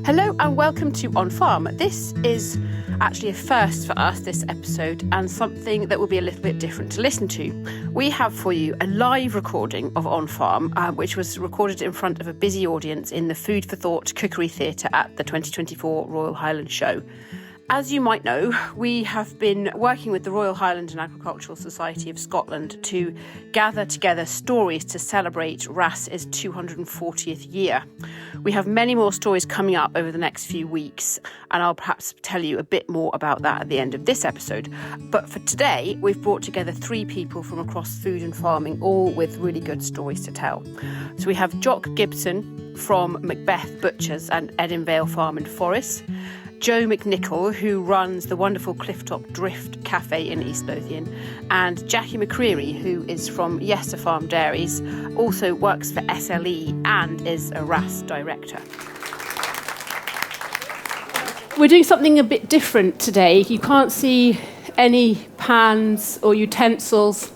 Hello and welcome to On Farm. This is actually a first for us, this episode, and something that will be a little bit different to listen to. We have for you a live recording of On Farm, which was recorded in front of a busy audience in the Food for Thought Cookery Theatre at the 2024 Royal Highland Show. As you might know, we have been working with the Royal Highland and Agricultural Society of Scotland to gather together stories to celebrate RHASS's 240th year. We have many more stories coming up over the next few weeks, and I'll perhaps tell you a bit more about that at the end of this episode. But for today, we've brought together three people from across food and farming, all with really good stories to tell. So we have Jock Gibson from Macbeth Butchers and Edinvale Farm and Forest, Joe McNichol, who runs the wonderful Clifftop Drift Cafe in East Lothian, and Jackie McCreary, who is from Yester Farm Dairies, also works for SLE and is a RHASS director. We're doing something a bit different today. You can't see any pans or utensils.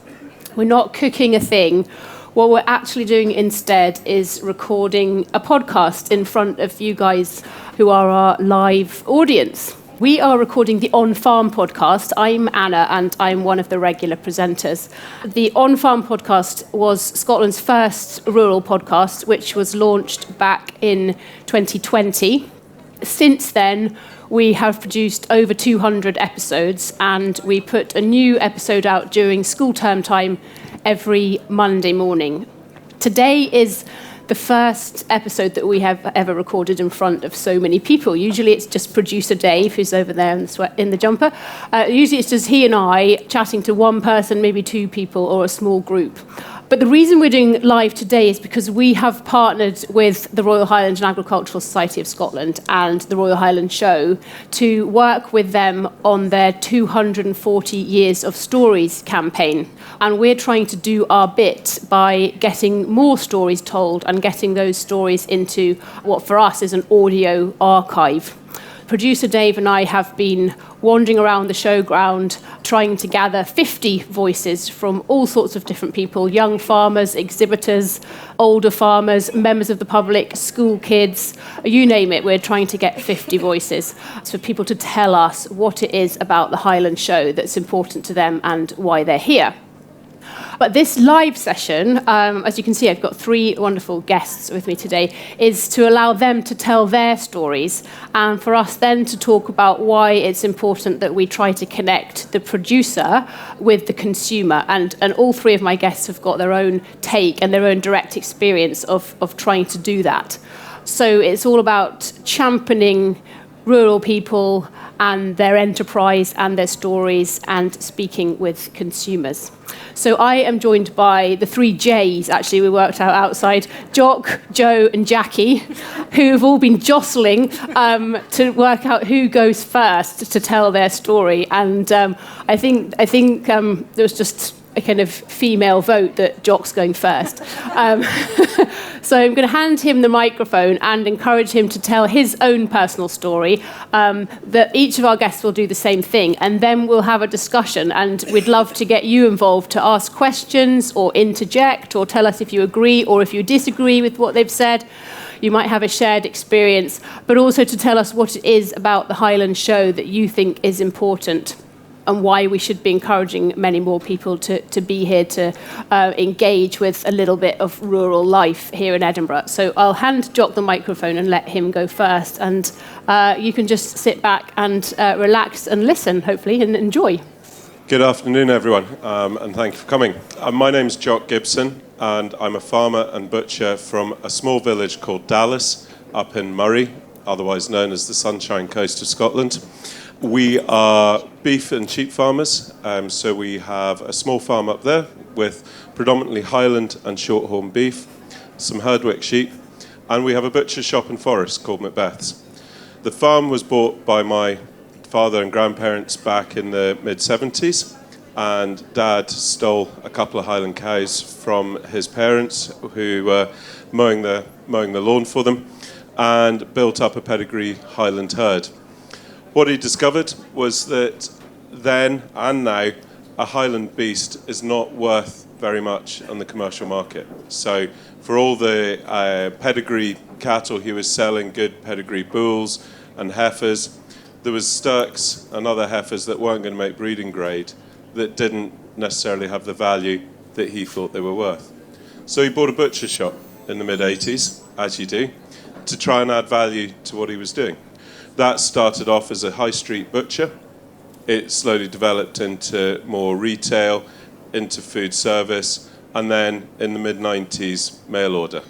We're not cooking a thing. What we're actually doing instead is recording a podcast in front of you guys who are our live audience. We are recording the On Farm podcast. I'm Anna and I'm one of the regular presenters. The On Farm podcast was Scotland's first rural podcast, which was launched back in 2020. Since then, we have produced over 200 episodes, and we put a new episode out during school term time every Monday morning. Today is the first episode that we have ever recorded in front of so many people. Usually it's just producer Dave, who's over there in the jumper. Usually it's just he and I chatting to one person, maybe two people, or a small group. But the reason we're doing live today is because we have partnered with the Royal Highland and Agricultural Society of Scotland and the Royal Highland Show to work with them on their 240 Years of Stories campaign. And we're trying to do our bit by getting more stories told and getting those stories into what for us is an audio archive. Producer Dave and I have been wandering around the showground trying to gather 50 voices from all sorts of different people, young farmers, exhibitors, older farmers, members of the public, school kids, you name it. We're trying to get 50 voices for people to tell us what it is about the Highland Show that's important to them and why they're here. But this live session, as you can see, I've got three wonderful guests with me today, is to allow them to tell their stories and for us then to talk about why it's important that we try to connect the producer with the consumer. And all three of my guests have got their own take and their own direct experience of trying to do that. So it's all about championing rural people and their enterprise and their stories and speaking with consumers. So I am joined by the three J's, actually, we worked out outside, Jock, Joe and Jackie, who have all been jostling to work out who goes first to tell their story. And I think there was just a kind of female vote that Jock's going first. So I'm going to hand him the microphone and encourage him to tell his own personal story. That each of our guests will do the same thing, and then we'll have a discussion. And we'd love to get you involved to ask questions or interject or tell us if you agree or if you disagree with what they've said. You might have a shared experience, but also to tell us what it is about the Highland Show that you think is important, and why we should be encouraging many more people to be here to engage with a little bit of rural life here in Edinburgh. So I'll hand Jock the microphone and let him go first, and you can just sit back and relax and listen, hopefully, and enjoy. Good afternoon, everyone, and thank you for coming. My name's Jock Gibson, and I'm a farmer and butcher from a small village called Dallas up in Murray, otherwise known as the Sunshine Coast of Scotland. We are beef and sheep farmers, so we have a small farm up there with predominantly Highland and Shorthorn beef, some Herdwick sheep, and we have a butcher shop in Forest called Macbeth's. The farm was bought by my father and grandparents back in the mid-70s, and Dad stole a couple of Highland cows from his parents who were mowing the lawn for them, and built up a pedigree Highland herd. What he discovered was that then and now, a Highland beast is not worth very much on the commercial market. So for all the pedigree cattle, he was selling good pedigree bulls and heifers. There was sturks and other heifers that weren't going to make breeding grade, that didn't necessarily have the value that he thought they were worth. So he bought a butcher shop in the mid-80s, as you do, to try and add value to what he was doing. That started off as a high street butcher. It slowly developed into more retail, into food service, and then in the mid-90s, mail order.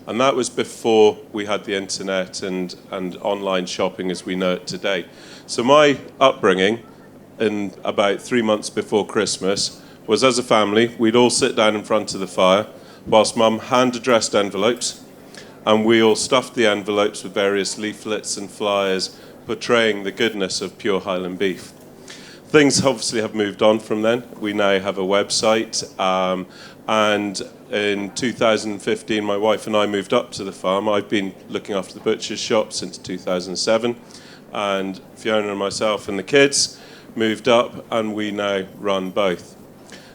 And that was before we had the internet and online shopping as we know it today. So my upbringing, in about 3 months before Christmas, was as a family, we'd all sit down in front of the fire whilst Mum hand-addressed envelopes, and we all stuffed the envelopes with various leaflets and flyers portraying the goodness of pure Highland beef. Things obviously have moved on from then. We now have a website, and in 2015, my wife and I moved up to the farm. I've been looking after the butcher's shop since 2007, and Fiona and myself and the kids moved up, and we now run both.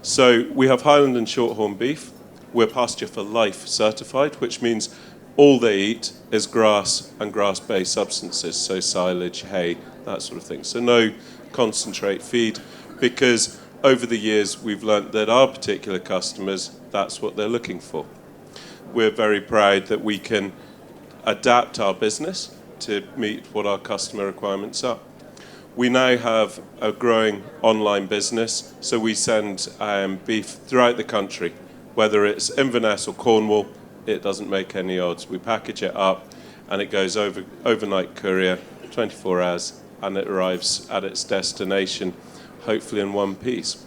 So we have Highland and Shorthorn beef. We're Pasture for Life certified, which means all they eat is grass and grass-based substances, so silage, hay, that sort of thing. So no concentrate feed, because over the years we've learnt that our particular customers, that's what they're looking for. We're very proud that we can adapt our business to meet what our customer requirements are. We now have a growing online business, so we send beef throughout the country, whether it's Inverness or Cornwall. It doesn't make any odds. We package it up and it goes overnight courier, 24 hours, and it arrives at its destination, hopefully in one piece.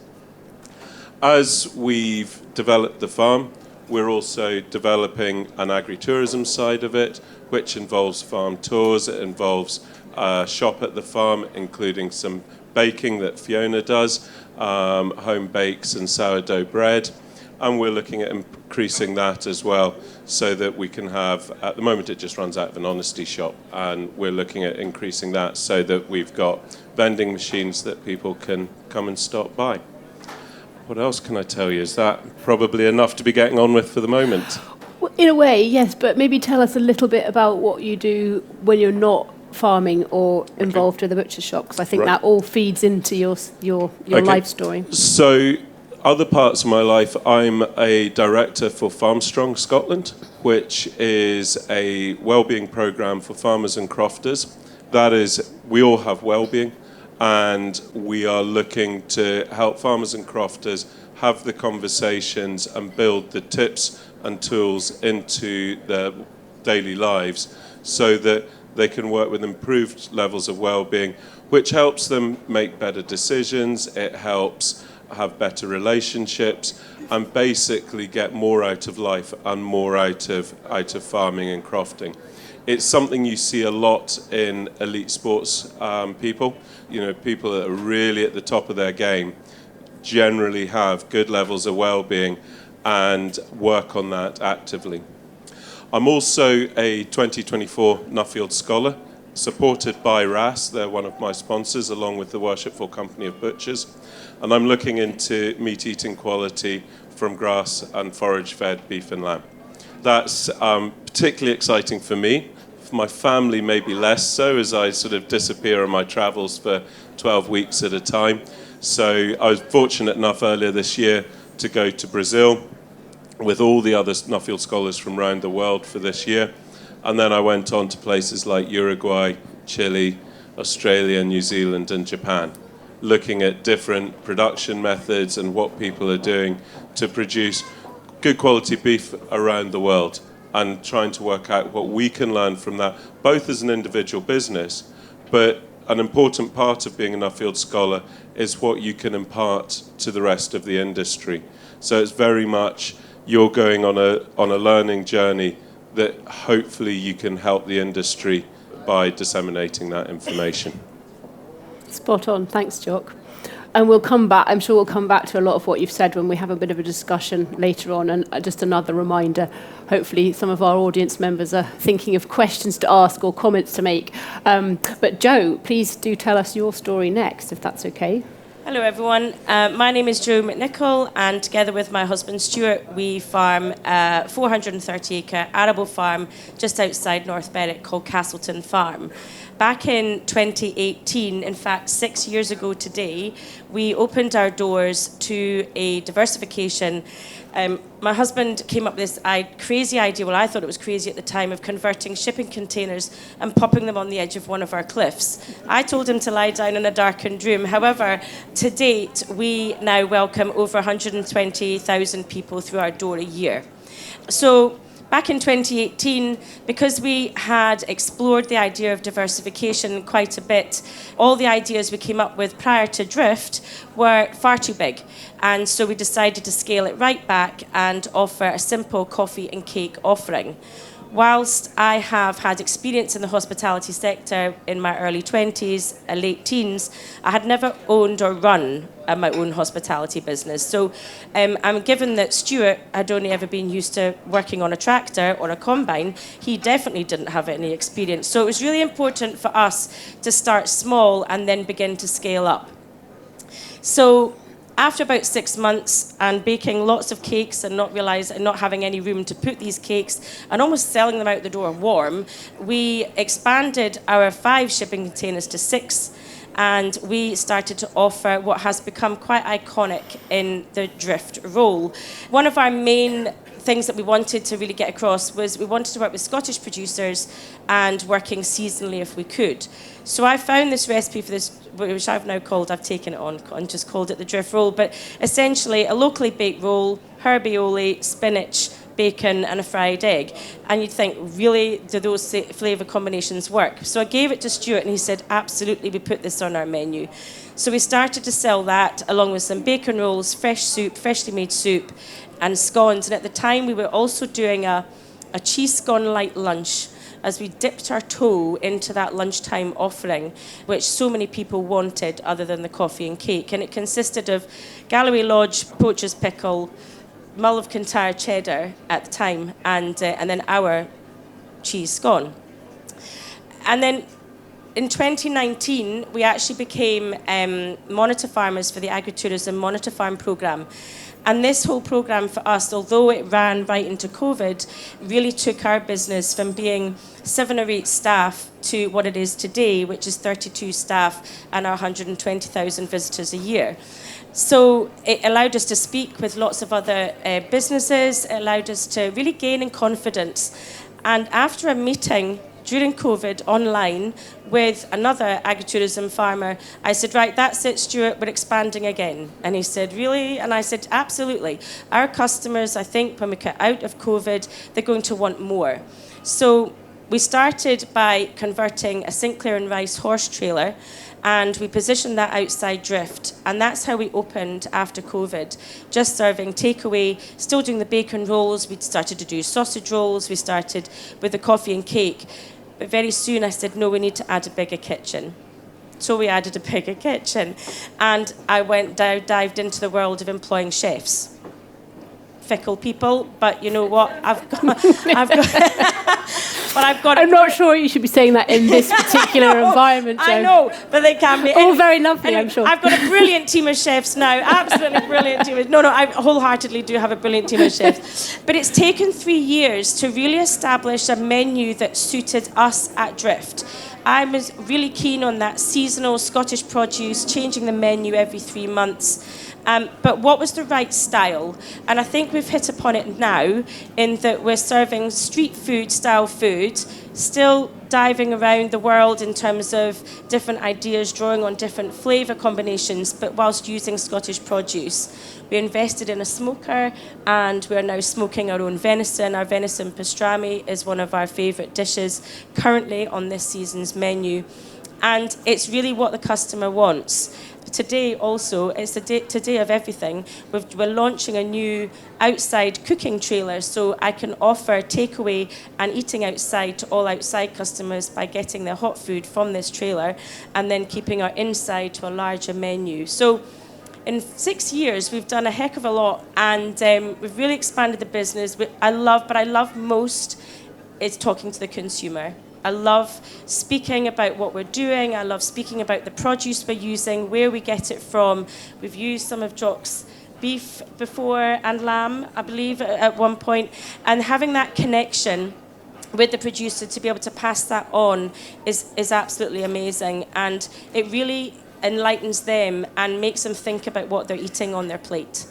As we've developed the farm, we're also developing an agritourism side of it, which involves farm tours. It involves a shop at the farm, including some baking that Fiona does, home bakes and sourdough bread. And we're looking at increasing that as well, so that we can have, at the moment it just runs out of an honesty shop, and we're looking at increasing that so that we've got vending machines that people can come and stop by. What else can I tell you? Is that probably enough to be getting on with for the moment? Well, in a way, yes, but maybe tell us a little bit about what you do when you're not farming or involved with the butcher shop, because I think that all feeds into your life story. So, other parts of my life, I'm a director for Farmstrong Scotland, which is a wellbeing programme for farmers and crofters. That is, we all have wellbeing, and we are looking to help farmers and crofters have the conversations and build the tips and tools into their daily lives so that they can work with improved levels of well-being, which helps them make better decisions. It helps have better relationships and basically get more out of life and more out of farming and crofting. It's something you see a lot in elite sports people. You know, people that are really at the top of their game generally have good levels of well-being and work on that actively. I'm also a 2024 Nuffield Scholar, supported by RHASS. They're one of my sponsors, along with the Worshipful Company of Butchers. And I'm looking into meat eating quality from grass and forage-fed beef and lamb. That's particularly exciting for me. For my family, maybe less so, as I sort of disappear on my travels for 12 weeks at a time. So I was fortunate enough earlier this year to go to Brazil with all the other Nuffield scholars from around the world for this year. And then I went on to places like Uruguay, Chile, Australia, New Zealand, and Japan, looking at different production methods and what people are doing to produce good quality beef around the world, and trying to work out what we can learn from that, both as an individual business, but an important part of being a Nuffield scholar is what you can impart to the rest of the industry. So it's very much you're going on a learning journey that hopefully you can help the industry by disseminating that information. Spot on. Thanks, Jock. And we'll come back, I'm sure we'll come back to a lot of what you've said when we have a bit of a discussion later on. And just another reminder, hopefully some of our audience members are thinking of questions to ask or comments to make. But Joe, please do tell us your story next, if that's okay. Hello everyone, my name is Jo McNichol, and together with my husband Stuart we farm a 430 acre arable farm just outside North Berwick called Castleton Farm. Back in 2018, in fact 6 years ago today, we opened our doors to a diversification. My husband came up with this crazy idea, well I thought it was crazy at the time, of converting shipping containers and popping them on the edge of one of our cliffs. I told him to lie down in a darkened room. However, to date, we now welcome over 120,000 people through our door a year. So back in 2018, because we had explored the idea of diversification quite a bit, all the ideas we came up with prior to Drift were far too big. And so we decided to scale it right back and offer a simple coffee and cake offering. Whilst I have had experience in the hospitality sector in my early 20s and late teens, I had never owned or run my own hospitality business. So I'm given that Stuart had only ever been used to working on a tractor or a combine. He definitely didn't have any experience. So it was really important for us to start small and then begin to scale up. So after about 6 months and baking lots of cakes and not having any room to put these cakes and almost selling them out the door warm, we expanded our 5 shipping containers to 6, and we started to offer what has become quite iconic in the Drift role. One of our main things that we wanted to really get across was we wanted to work with Scottish producers and working seasonally if we could. So I found this recipe for this, which I've taken it on and just called it the Drift roll, but essentially a locally baked roll, herbioli, spinach, bacon and a fried egg. And you'd think, really, do those flavour combinations work? So I gave it to Stuart and he said, absolutely, we put this on our menu. So we started to sell that along with some bacon rolls, fresh soup, freshly made soup, and scones. And at the time, we were also doing a cheese scone light lunch as we dipped our toe into that lunchtime offering, which so many people wanted other than the coffee and cake. And it consisted of Galloway Lodge, poacher's pickle, mull of Kintyre cheddar at the time, and then our cheese scone. And then in 2019, we actually became monitor farmers for the agritourism monitor farm programme. And this whole programme for us, although it ran right into COVID, really took our business from being 7 or 8 staff to what it is today, which is 32 staff and our 120,000 visitors a year. So it allowed us to speak with lots of other businesses, it allowed us to really gain in confidence. And after a meeting during COVID online with another agritourism farmer, I said, right, that's it, Stuart, we're expanding again. And he said, really? And I said, absolutely. Our customers, I think, when we get out of COVID, they're going to want more. So we started by converting a Sinclair and Rice horse trailer, and we positioned that outside Drift. And that's how we opened after COVID, just serving takeaway, still doing the bacon rolls. We started to do sausage rolls. We started with the coffee and cake. But very soon I said, no, we need to add a bigger kitchen. So we added a bigger kitchen. And I dived into the world of employing chefs. Fickle people, but you know what? I'm not sure you should be saying that in this particular environment, Jo. I know, but they can be. All very lovely, anyway, I'm sure. I've got a brilliant team of chefs now, absolutely brilliant team. No, I wholeheartedly do have a brilliant team of chefs. But it's taken 3 years to really establish a menu that suited us at Drift. I was really keen on that seasonal Scottish produce, changing the menu every 3 months. But what was the right style? And I think we've hit upon it now in that we're serving street food style food, still diving around the world in terms of different ideas, drawing on different flavour combinations, but whilst using Scottish produce. We invested in a smoker and we're now smoking our own venison. Our venison pastrami is one of our favourite dishes currently on this season's menu. And it's really what the customer wants. Today also, it's the day of everything. We're launching a new outside cooking trailer, so I can offer takeaway and eating outside to all outside customers by getting their hot food from this trailer and then keeping our inside to a larger menu. So in 6 years, we've done a heck of a lot, and we've really expanded the business. What I love most is talking to the consumer. I love speaking about what we're doing. I love speaking about the produce we're using, where we get it from. We've used some of Jock's beef before and lamb, I believe, at one point. And having that connection with the producer to be able to pass that on is absolutely amazing. And it really enlightens them and makes them think about what they're eating on their plate.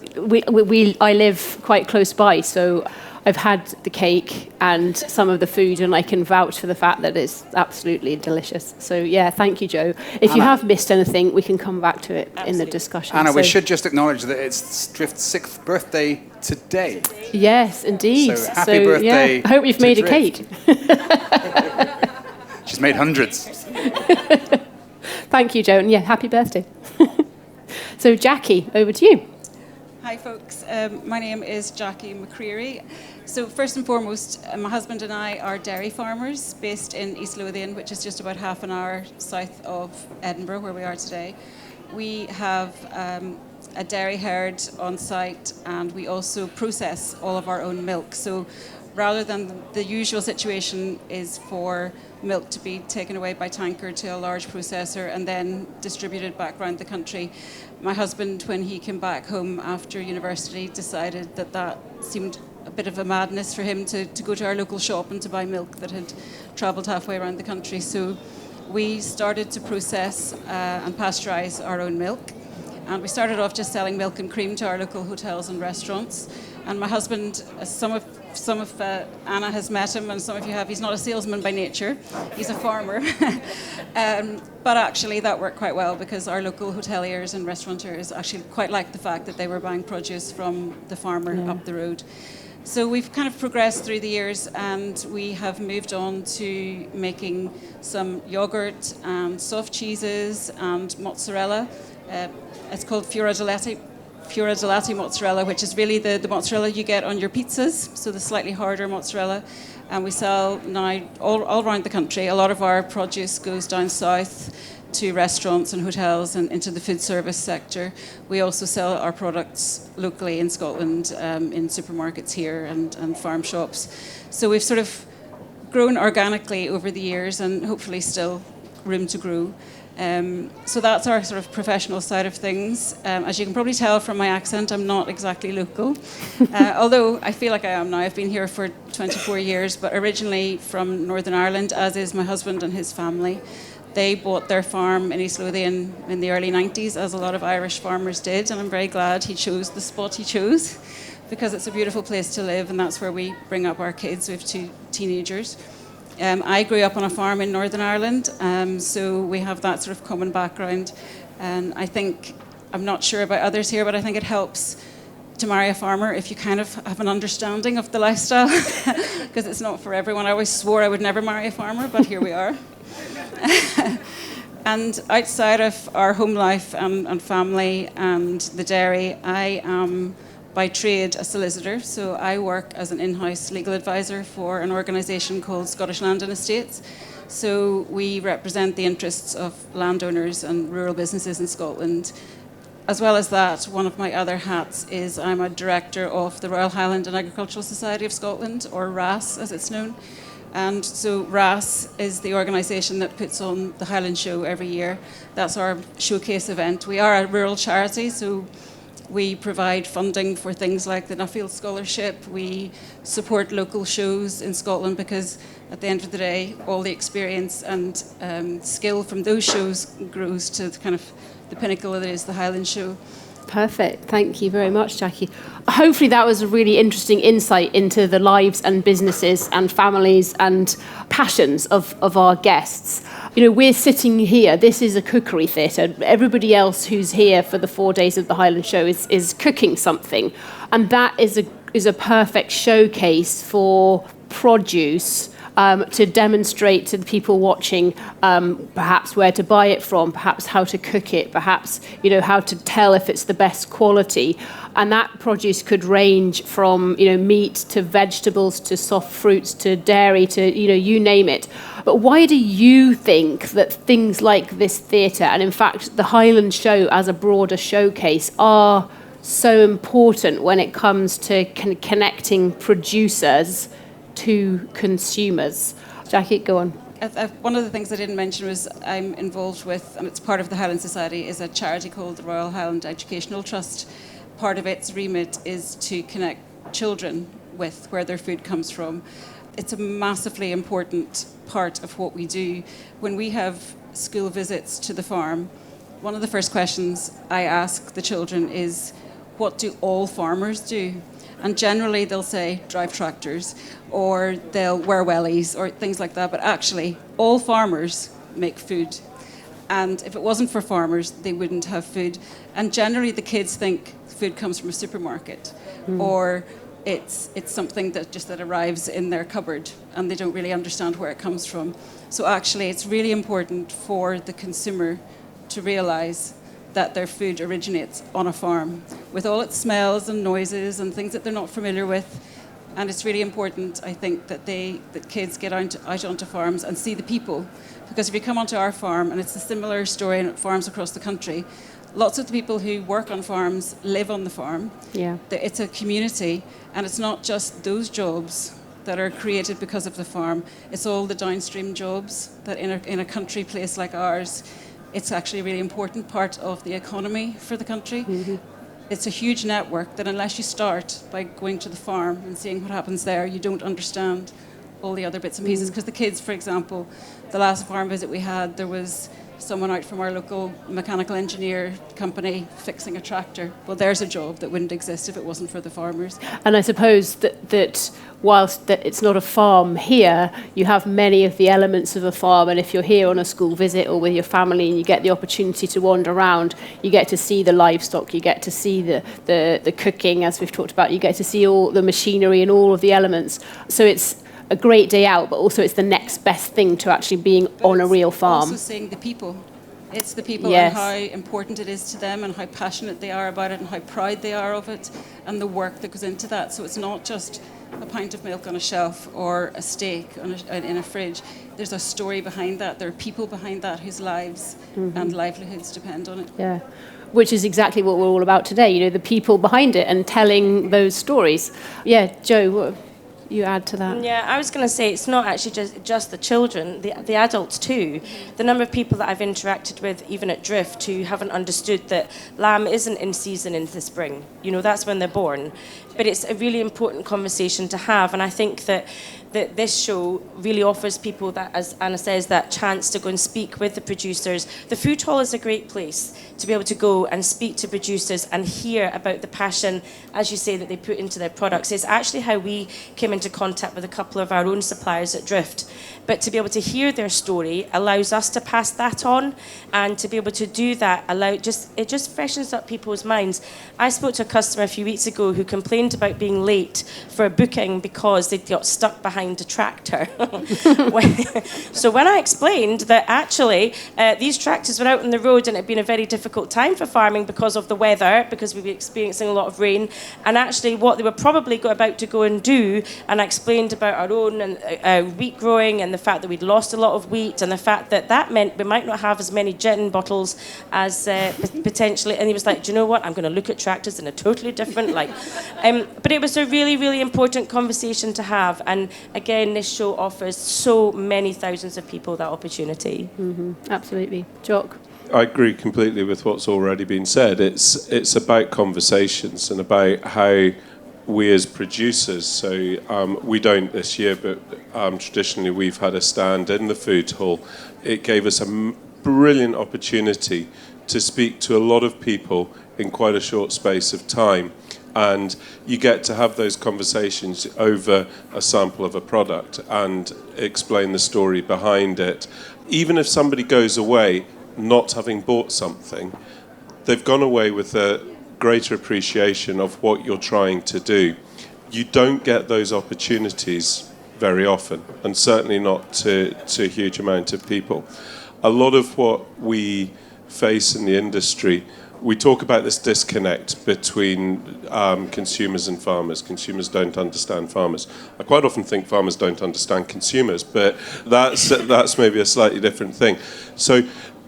I live quite close by, so I've had the cake and some of the food, and I can vouch for the fact that it's absolutely delicious. So yeah, thank you, Joe. If Anna, you have missed anything, we can come back to it in the discussion. Anna, we should just acknowledge that it's Drift's 6th birthday today. Yes, indeed. So happy birthday. Yeah, I hope you've made Drift. a cake. She's made hundreds. Thank you, Joe, and yeah, happy birthday. So Jackie, over to you. Hi folks, my name is Jackie McCreary. So first and foremost, my husband and I are dairy farmers based in East Lothian, which is just about half an hour south of Edinburgh, where we are today. We have a dairy herd on site, and we also process all of our own milk. So rather than the usual situation is for milk to be taken away by tanker to a large processor and then distributed back around the country, my husband, when he came back home after university, decided that seemed a bit of a madness for him to go to our local shop and to buy milk that had travelled halfway around the country. So we started to process and pasteurize our own milk. And we started off just selling milk and cream to our local hotels and restaurants. And my husband, some of Anna has met him, and some of you have. He's not a salesman by nature; he's a farmer. But actually, that worked quite well because our local hoteliers and restaurateurs actually quite liked the fact that they were buying produce from the farmer up the road. So we've kind of progressed through the years, and we have moved on to making some yogurt and soft cheeses and mozzarella. It's called Fiora di Latte mozzarella, which is really the mozzarella you get on your pizzas, so the slightly harder mozzarella. And we sell now all around the country. A lot of our produce goes down south to restaurants and hotels and into the food service sector. We also sell our products locally in Scotland, in supermarkets here and farm shops. So we've sort of grown organically over the years, and hopefully still room to grow. So that's our sort of professional side of things. As you can probably tell from my accent, I'm not exactly local, although I feel like I am now. I've been here for 24 years, but originally from Northern Ireland, as is my husband and his family. They bought their farm in East Lothian in the early 90s, as a lot of Irish farmers did, and I'm very glad he chose the spot he chose, because it's a beautiful place to live, and that's where we bring up our kids. We have 2 teenagers. I grew up on a farm in Northern Ireland, so we have that sort of common background. And I think, I'm not sure about others here, but I think it helps to marry a farmer if you kind of have an understanding of the lifestyle, because it's not for everyone. I always swore I would never marry a farmer, but here we are. And outside of our home life and family and the dairy, I am by trade a solicitor, so I work as an in-house legal advisor for an organisation called Scottish Land and Estates. So we represent the interests of landowners and rural businesses in Scotland. As well as that, one of my other hats is I'm a director of the Royal Highland and Agricultural Society of Scotland, or RHASS as it's known. And so RHASS is the organisation that puts on the Highland Show every year. That's our showcase event. We are a rural charity, so we provide funding for things like the Nuffield Scholarship. We support local shows in Scotland because at the end of the day, all the experience and skill from those shows grows to kind of the pinnacle that is the Highland Show. Perfect. Thank you very much, Jackie. Hopefully that was a really interesting insight into the lives and businesses and families and passions of our guests. You know, we're sitting here, this is a cookery theatre. Everybody else who's here for the 4 days of the Highland Show is cooking something. And that is a perfect showcase for produce to demonstrate to the people watching perhaps where to buy it from, perhaps how to cook it, perhaps, you know, how to tell if it's the best quality. And that produce could range from, you know, meat to vegetables to soft fruits to dairy to, you know, you name it. But why do you think that things like this theatre, and in fact the Highland Show as a broader showcase, are so important when it comes to connecting producers to consumers? Jackie, go on. One of the things I didn't mention was I'm involved with, and it's part of the Highland Society, is a charity called the Royal Highland Educational Trust. Part of its remit is to connect children with where their food comes from. It's a massively important part of what we do. When we have school visits to the farm, one of the first questions I ask the children is, what do all farmers do? And generally they'll say drive tractors, or they'll wear wellies, or things like that. But actually, all farmers make food. And if it wasn't for farmers, they wouldn't have food. And generally the kids think food comes from a supermarket, or it's something that arrives in their cupboard, and they don't really understand where it comes from. So actually, it's really important for the consumer to realise that their food originates on a farm, with all its smells and noises and things that they're not familiar with. And it's really important, I think, that kids get out onto farms and see the people. Because if you come onto our farm, and it's a similar story in farms across the country, lots of the people who work on farms live on the farm. Yeah. It's a community, and it's not just those jobs that are created because of the farm. It's all the downstream jobs that in a country place like ours, it's actually a really important part of the economy for the country. Mm-hmm. It's a huge network that unless you start by going to the farm and seeing what happens there, you don't understand all the other bits and pieces. Because the kids, for example, the last farm visit we had, there was someone out from our local mechanical engineer company fixing a tractor. Well, there's a job that wouldn't exist if it wasn't for the farmers. And I suppose that whilst that it's not a farm here, you have many of the elements of a farm. And if you're here on a school visit or with your family and you get the opportunity to wander around, you get to see the livestock, you get to see the cooking, as we've talked about, you get to see all the machinery and all of the elements. So it's a great day out, but also it's the next best thing to actually being on a real farm. Also seeing the people. It's the people, yes, and how important it is to them, and how passionate they are about it, and how proud they are of it, and the work that goes into that. So it's not just a pint of milk on a shelf or a steak in a fridge. There's a story behind that. There are people behind that whose lives and livelihoods depend on it. Yeah. Which is exactly what we're all about today, you know, the people behind it and telling those stories. Yeah, Joe, what you add to that? Yeah, I was going to say it's not actually just the children, the adults too. The number of people that I've interacted with, even at Drift, who haven't understood that lamb isn't in season in the spring. You know, that's when they're born. But it's a really important conversation to have, and I think that this show really offers people that, as Anna says, that chance to go and speak with the producers. The food hall is a great place to be able to go and speak to producers and hear about the passion, as you say, that they put into their products. It's actually how we came into contact with a couple of our own suppliers at Drift. But to be able to hear their story allows us to pass that on, and to be able to do that it just freshens up people's minds. I spoke to a customer a few weeks ago who complained about being late for a booking because they got stuck behind a tractor. So when I explained that actually these tractors were out on the road and it had been a very difficult time for farming because of the weather, because we were experiencing a lot of rain, and actually what they were probably about to go and do, and I explained about our own wheat growing and the fact that we'd lost a lot of wheat, and the fact that meant we might not have as many gin bottles as potentially, and he was like, do you know what, I'm going to look at tractors in a totally different light. But it was a really, really important conversation to have, and again, this show offers so many thousands of people that opportunity. Mm-hmm. Absolutely. Jock? I agree completely with what's already been said. It's about conversations and about how we as producers, so we don't this year, but traditionally we've had a stand in the food hall. It gave us a brilliant opportunity to speak to a lot of people in quite a short space of time. And you get to have those conversations over a sample of a product and explain the story behind it. Even if somebody goes away not having bought something, they've gone away with a greater appreciation of what you're trying to do. You don't get those opportunities very often, and certainly not to a huge amount of people. A lot of what we face in the industry, we talk about this disconnect between consumers and farmers. Consumers don't understand farmers. I quite often think farmers don't understand consumers, but that's maybe a slightly different thing. So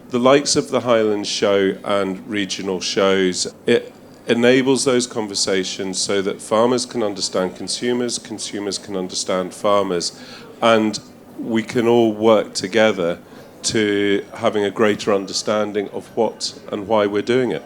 the likes of the Highland Show and regional shows, it enables those conversations so that farmers can understand consumers, consumers can understand farmers. And we can all work together to having a greater understanding of what and why we're doing it.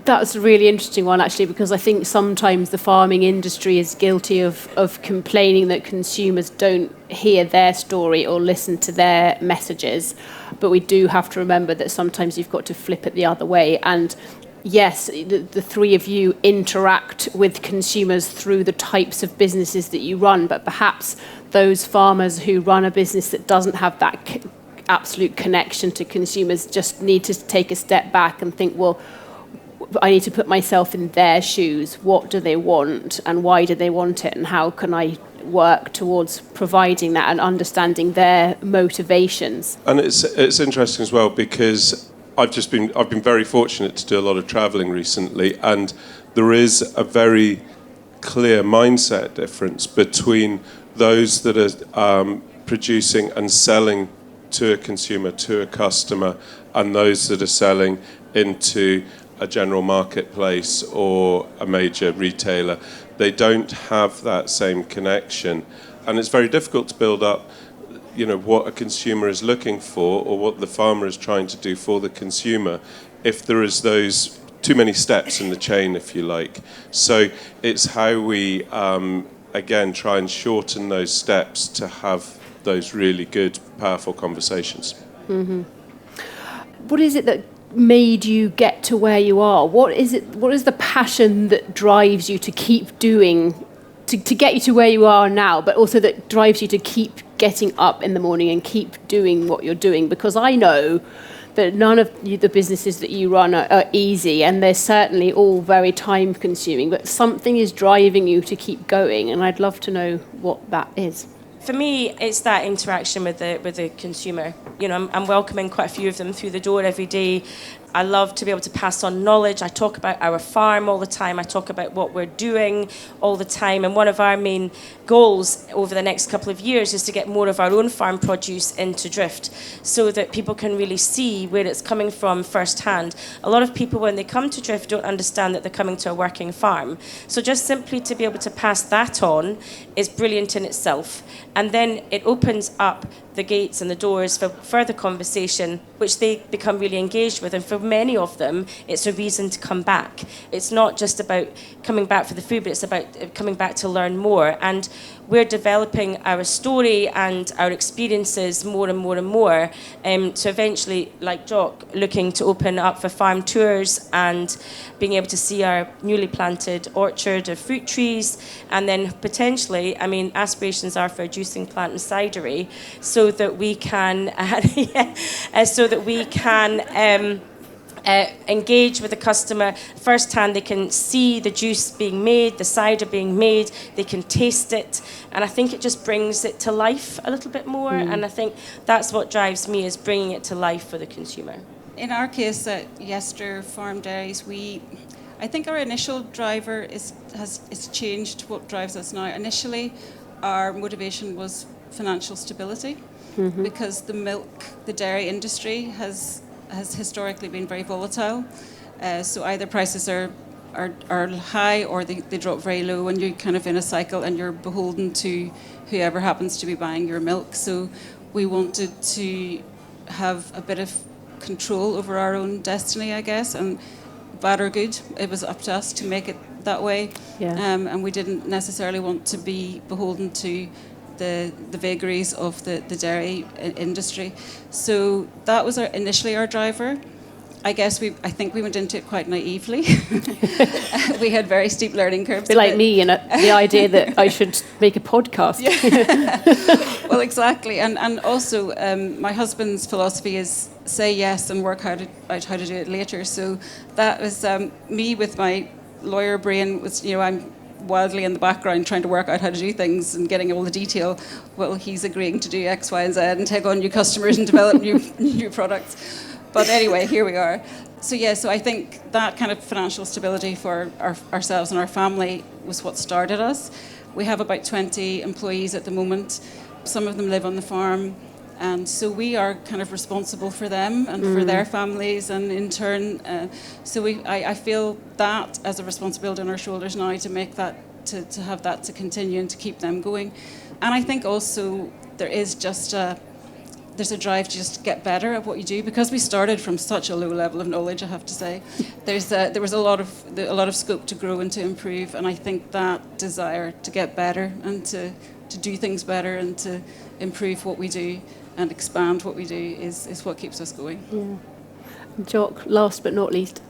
That's a really interesting one, actually, because I think sometimes the farming industry is guilty of complaining that consumers don't hear their story or listen to their messages. But we do have to remember that sometimes you've got to flip it the other way. And yes, the three of you interact with consumers through the types of businesses that you run, but perhaps those farmers who run a business that doesn't have that absolute connection to consumers just need to take a step back and think, well, I need to put myself in their shoes. What do they want and why do they want it, and how can I work towards providing that and understanding their motivations? And it's interesting as well, because I've been very fortunate to do a lot of travelling recently, and there is a very clear mindset difference between those that are producing and selling to a consumer, to a customer, and those that are selling into a general marketplace or a major retailer. They don't have that same connection, and it's very difficult to build up, what a consumer is looking for or what the farmer is trying to do for the consumer if there is those too many steps in the chain, if you like. So it's how we again try and shorten those steps to have those really good, powerful conversations. Mm-hmm. What is it that made you get to where you are? What is the passion that drives you to keep doing, to get you to where you are now, but also that drives you to keep getting up in the morning and keep doing what you're doing? Because I know that none of the businesses that you run are easy, and they're certainly all very time consuming, but something is driving you to keep going, and I'd love to know what that is. For me, it's that interaction with the consumer. I'm welcoming quite a few of them through the door every day. I love to be able to pass on knowledge. I talk about our farm all the time. I talk about what we're doing all the time. And one of our main goals over the next couple of years is to get more of our own farm produce into Drift so that people can really see where it's coming from firsthand. A lot of people, when they come to Drift, don't understand that they're coming to a working farm. So just simply to be able to pass that on is brilliant in itself. And then it opens up the gates and the doors for further conversation, which they become really engaged with. And for many of them, it's a reason to come back. It's not just about coming back for the food, but it's about coming back to learn more. And we're developing our story and our experiences more and more and more. So eventually, like Jock, looking to open up for farm tours and being able to see our newly planted orchard of fruit trees. And then potentially, aspirations are for a juicing plant and cidery, so that we can engage with the customer firsthand. They can see the juice being made, the cider being made, they can taste it, and I think it just brings it to life a little bit more. And I think that's what drives me, is bringing it to life for the consumer. In our case at Yester Farm Dairies, I think our initial driver has changed what drives us now. Initially, our motivation was financial stability, because the dairy industry has historically been very volatile. So either prices are high or they drop very low, and you're kind of in a cycle and you're beholden to whoever happens to be buying your milk. So we wanted to have a bit of control over our own destiny, I guess, and bad or good, it was up to us to make it that way. Yeah. And we didn't necessarily want to be beholden to the vagaries of the dairy industry. So that was initially our driver. I think we went into it quite naively. We had very steep learning curves. A bit like me, the idea that I should make a podcast. Well, exactly. And also, my husband's philosophy is say yes and work out how to do it later. So that was me with my lawyer brain. I'm wildly in the background trying to work out how to do things and getting all the detail. Well, he's agreeing to do X, Y, and Z and take on new customers and develop new products. But anyway, here we are. So I think that kind of financial stability for ourselves and our family was what started us. We have about 20 employees at the moment. Some of them live on the farm, and so we are kind of responsible for them and for their families, and in turn, I feel that as a responsibility on our shoulders now to make that, to have that to continue and to keep them going. And I think also there is just there's a drive to just get better at what you do, because we started from such a low level of knowledge. I have to say, there was a lot of scope to grow and to improve, and I think that desire to get better and to do things better and to improve what we do and expand what we do is what keeps us going. Yeah. Jock, last but not least.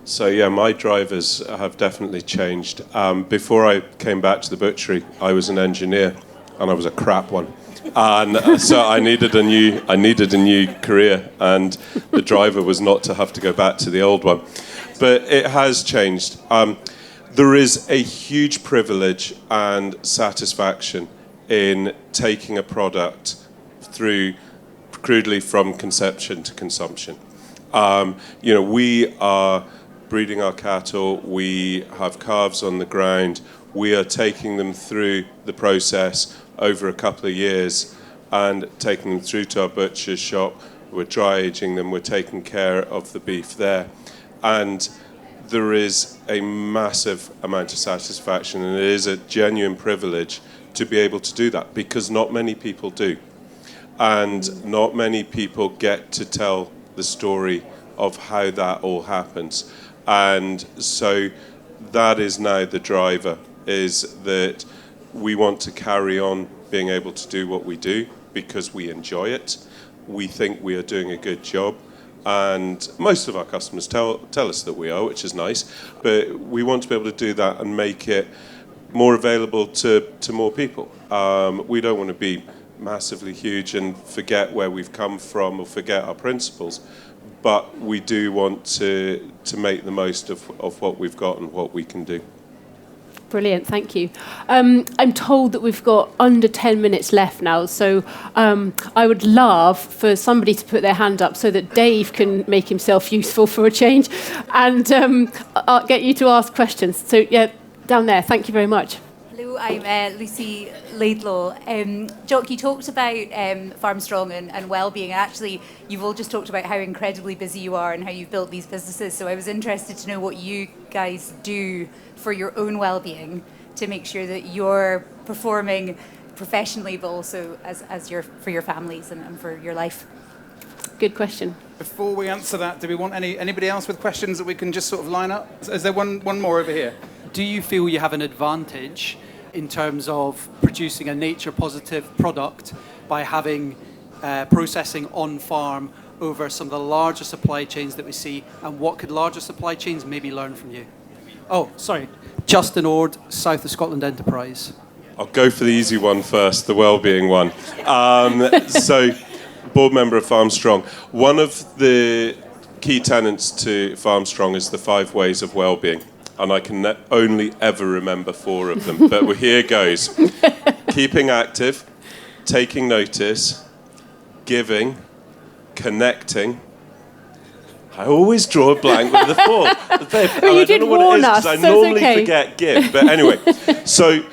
So yeah, my drivers have definitely changed. Before I came back to the butchery, I was an engineer, and I was a crap one. And so I needed a new career, and the driver was not to have to go back to the old one. But it has changed. There is a huge privilege and satisfaction in taking a product through, crudely, from conception to consumption. We are breeding our cattle, we have calves on the ground, we are taking them through the process over a couple of years and taking them through to our butcher's shop. We're dry aging them, we're taking care of the beef there. And there is a massive amount of satisfaction, and it is a genuine privilege to be able to do that, because not many people do. And not many people get to tell the story of how that all happens. And so that is now the driver, is that we want to carry on being able to do what we do because we enjoy it. We think we are doing a good job. And most of our customers tell us that we are, which is nice. But we want to be able to do that and make it more available to more people. We don't want to be massively huge and forget where we've come from or forget our principles. But we do want to make the most of what we've got and what we can do. Brilliant, thank you. I'm told that we've got under 10 minutes left now, so I would love for somebody to put their hand up so that Dave can make himself useful for a change, and I'll get you to ask questions. So, yeah, down there, thank you very much. Hello, I'm Lucy Laidlaw. Jock, you talked about Farm Strong and well-being. Actually, you've all just talked about how incredibly busy you are and how you've built these businesses. So I was interested to know what you guys do for your own well-being to make sure that you're performing professionally, but also for your families and for your life. Good question. Before we answer that, do we want anybody else with questions that we can just sort of line up? Is there one more over here? Do you feel you have an advantage in terms of producing a nature-positive product by having processing on farm over some of the larger supply chains that we see, and what could larger supply chains maybe learn from you? Oh, sorry. Justin Ord, South of Scotland Enterprise. I'll go for the easy one first, the well-being one. So, board member of Farm Strong. One of the key tenets to Farm Strong is the 5 ways of well-being. And I can only ever remember 4 of them. But here goes. Keeping active, taking notice, giving, connecting. I always draw a blank with the 4. Well, you did warn us, I so normally it's okay. forget give. But anyway, so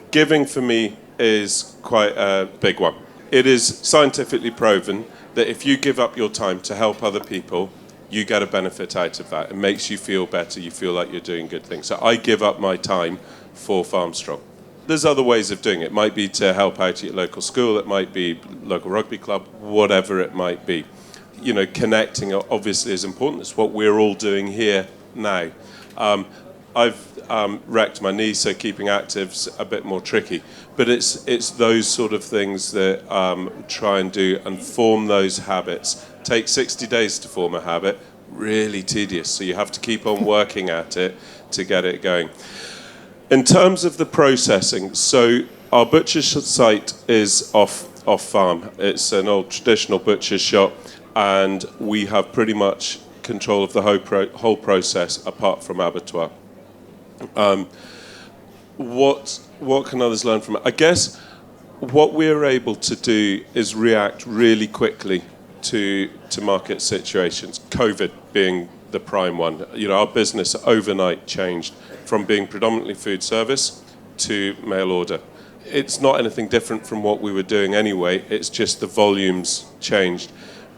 giving for me is quite a big one. It is scientifically proven that if you give up your time to help other people, you get a benefit out of that. It makes you feel better. You feel like you're doing good things. So I give up my time for Farm Strong. There's other ways of doing it. It might be to help out at your local school. It might be local rugby club, whatever it might be. You know, connecting obviously is important. It's what we're all doing here now. I've wrecked my knee, so keeping active's a bit more tricky. But it's those sort of things that try and do and form those habits. Take 60 days to form a habit, really tedious. So you have to keep on working at it to get it going. In terms of the processing, so our butcher's site is off farm. It's an old traditional butcher's shop, and we have pretty much control of the whole process apart from abattoir. What can others learn from it? I guess what we're able to do is react really quickly to market situations, COVID being the prime one. You know, our business overnight changed from being predominantly food service to mail order. It's not anything different from what we were doing anyway, it's just the volumes changed.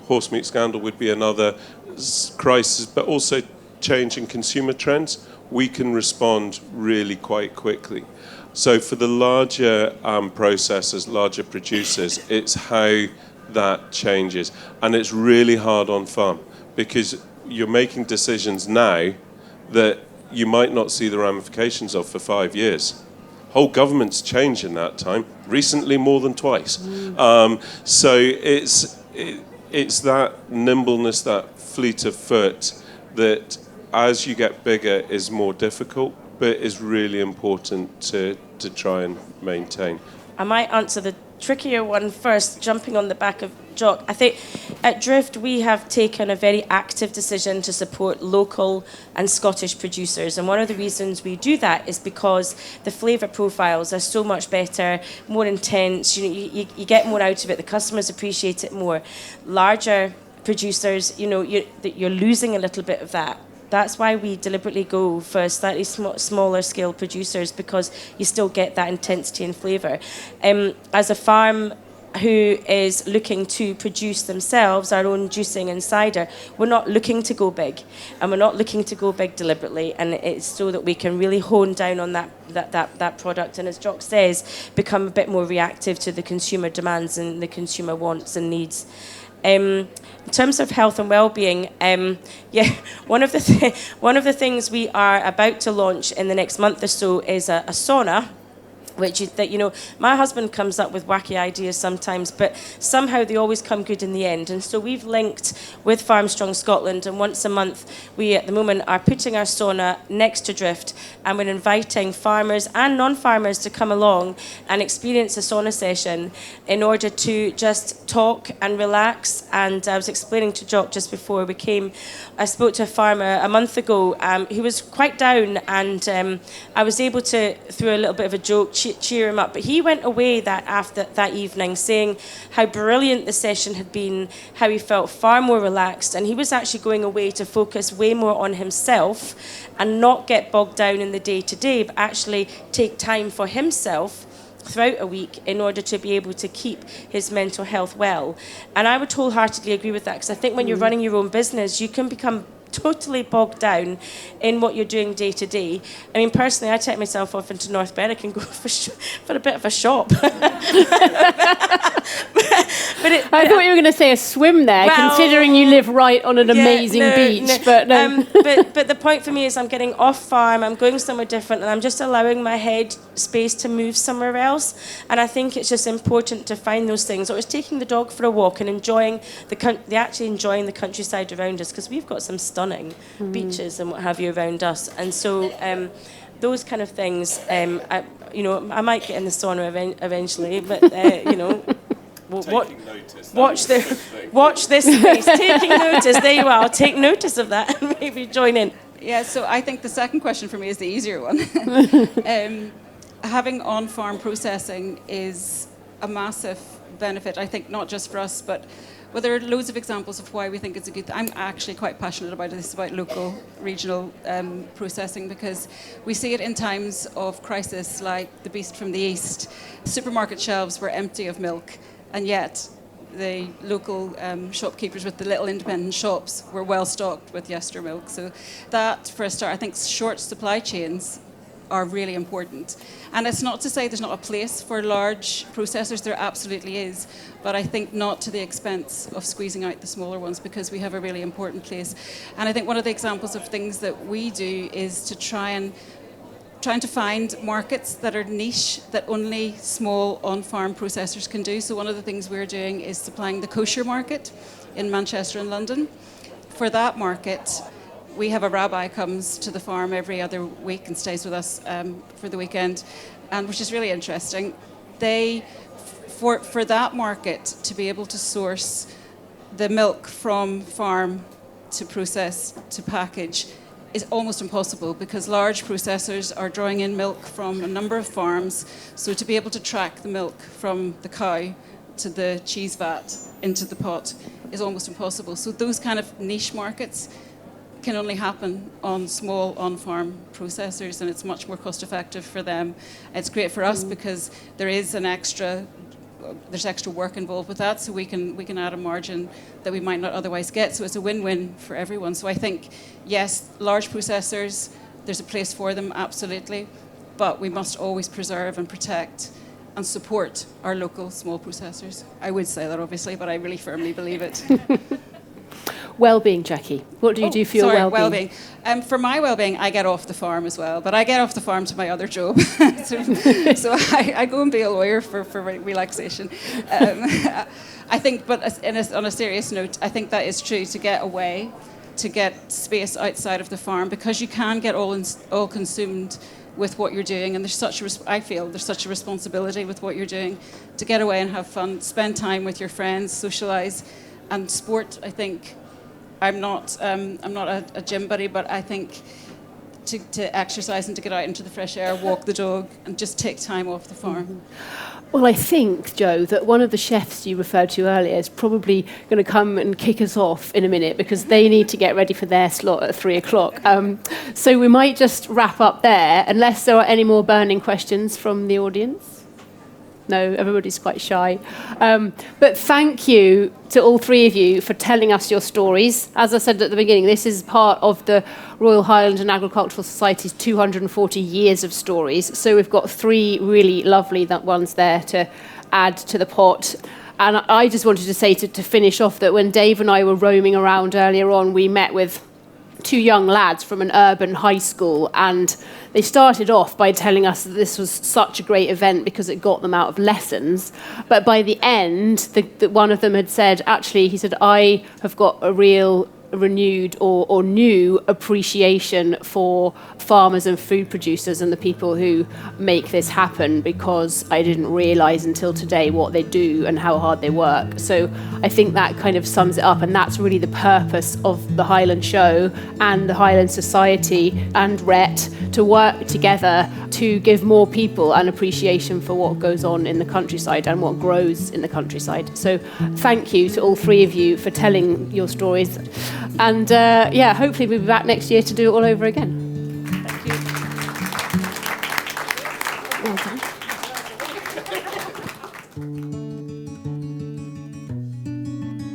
Horse meat scandal would be another crisis, but also change in consumer trends. We can respond really quite quickly. So for the larger processors, larger producers, it's how that changes. And it's really hard on farm because you're making decisions now that you might not see the ramifications of for 5 years. Whole governments change in that time, recently more than twice. So it's that nimbleness, that fleet of foot that as you get bigger is more difficult, but is really important to try and maintain. I might answer the trickier one first, jumping on the back of Jock. I think at Drift we have taken a very active decision to support local and Scottish producers, and one of the reasons we do that is because the flavour profiles are so much better, more intense. You get more out of it. The customers appreciate it more. Larger producers, you're losing a little bit of that. That's why we deliberately go for slightly smaller scale producers, because you still get that intensity and flavour. As a farm who is looking to produce themselves our own juicing and cider, we're not looking to go big, and we're not looking to go big deliberately, and it's so that we can really hone down on that product, and as Jock says, become a bit more reactive to the consumer demands and the consumer wants and needs. In terms of health and well-being, one of the things we are about to launch in the next month or so is a sauna, which is that, my husband comes up with wacky ideas sometimes, but somehow they always come good in the end. And so we've linked with Farmstrong Scotland, and once a month we at the moment are putting our sauna next to Drift, and we're inviting farmers and non-farmers to come along and experience a sauna session in order to just talk and relax. And I was explaining to Jock just before we came, I spoke to a farmer a month ago who was quite down, and I was able to, through a little bit of a joke, cheer him up. But he went away after that evening saying how brilliant the session had been, how he felt far more relaxed, and he was actually going away to focus way more on himself and not get bogged down in the day-to-day, but actually take time for himself throughout a week in order to be able to keep his mental health well. And I would wholeheartedly agree with that, because I think when you're running your own business, you can become totally bogged down in what you're doing day to day. I mean, personally, I take myself off into North Berwick and go for a bit of a shop. I thought you were going to say a swim there, considering you live right on an amazing beach. No. But no. But the point for me is I'm getting off farm, I'm going somewhere different, and I'm just allowing my head space to move somewhere else. And I think it's just important to find those things. Or it's taking the dog for a walk and enjoying enjoying the countryside around us, because we've got some stunning beaches and what have you around us. And so those kind of things, I might get in the sauna eventually, but watch this space. Taking notice. There you are. I'll take notice of that and maybe join in. Yeah, so I think the second question for me is the easier one. Having on-farm processing is a massive benefit, I think, not just for us, but there are loads of examples of why we think it's a good thing. I'm actually quite passionate about this, about local, regional processing, because we see it in times of crisis, like the Beast from the East. Supermarket shelves were empty of milk, and yet the local shopkeepers with the little independent shops were well stocked with Yester milk. So that, for a start, I think short supply chains are really important. And it's not to say there's not a place for large processors, there absolutely is, but I think not to the expense of squeezing out the smaller ones, because we have a really important place. And I think one of the examples of things that we do is to trying to find markets that are niche, that only small on-farm processors can do. So one of the things we're doing is supplying the kosher market in Manchester and London. For that market, we have a rabbi comes to the farm every other week and stays with us for the weekend, and which is really interesting. For that market to be able to source the milk from farm to process to package is almost impossible, because large processors are drawing in milk from a number of farms. So to be able to track the milk from the cow to the cheese vat into the pot is almost impossible. So those kind of niche markets can only happen on small on-farm processors, and it's much more cost-effective for them. It's great for us because there's extra work involved with that, so we can add a margin that we might not otherwise get. So it's a win-win for everyone. So I think, yes, large processors, there's a place for them, absolutely. but we must always preserve and protect and support our local small processors. I would say that, obviously, but I really firmly believe it. Well-being, Jackie. What do you do for your well-being? For my well-being, I get off the farm as well, but I get off the farm to my other job. so I go and be a lawyer for relaxation. I think, but on a serious note, I think that is true, to get away, to get space outside of the farm, because you can get all consumed with what you're doing, and I feel there's such a responsibility with what you're doing, to get away and have fun, spend time with your friends, socialise, and sport. I think I'm not a gym buddy, but I think to exercise and to get out into the fresh air, walk the dog, and just take time off the farm. Mm-hmm. Well, I think, Jo, that one of the chefs you referred to earlier is probably going to come and kick us off in a minute, because they need to get ready for their slot at 3:00. So we might just wrap up there, unless there are any more burning questions from the audience. No, everybody's quite shy. But thank you to all three of you for telling us your stories. As I said at the beginning, this is part of the Royal Highland and Agricultural Society's 240 years of stories. So we've got three really lovely ones there to add to the pot. And I just wanted to say to finish off that when Dave and I were roaming around earlier on, we met with two young lads from an urban high school, and they started off by telling us that this was such a great event because it got them out of lessons. But by the end, one of them had said, actually, he said, I have got a real renewed or new appreciation for farmers and food producers and the people who make this happen, because I didn't realise until today what they do and how hard they work. So I think that kind of sums it up, and that's really the purpose of the Highland Show and the Highland Society and RHET, to work together to give more people an appreciation for what goes on in the countryside and what grows in the countryside. So thank you to all three of you for telling your stories. And hopefully we'll be back next year to do it all over again. Thank you. Well done.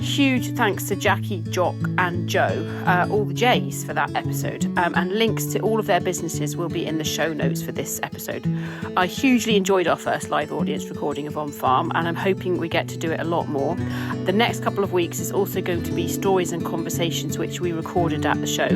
Huge thanks to Jackie, Jock and Jo, all the J's, for that episode. And links to all of their businesses will be in the show notes for this episode. I hugely enjoyed our first live audience recording of On Farm, and I'm hoping we get to do it a lot more. The next couple of weeks is also going to be stories and conversations which we recorded at the show.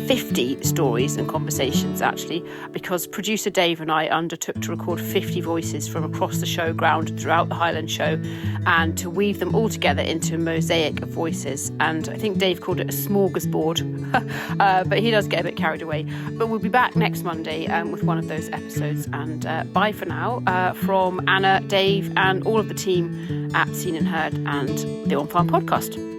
50 stories and conversations, actually, because producer Dave and I undertook to record 50 voices from across the showground throughout the Highland Show, and to weave them all together into a mosaic of voices. And I think Dave called it a smorgasbord, but he does get a bit carried away. But we'll be back next Monday with one of those episodes. And bye for now from Anna, Dave and all of the team at Scene and Heard and the On Farm podcast.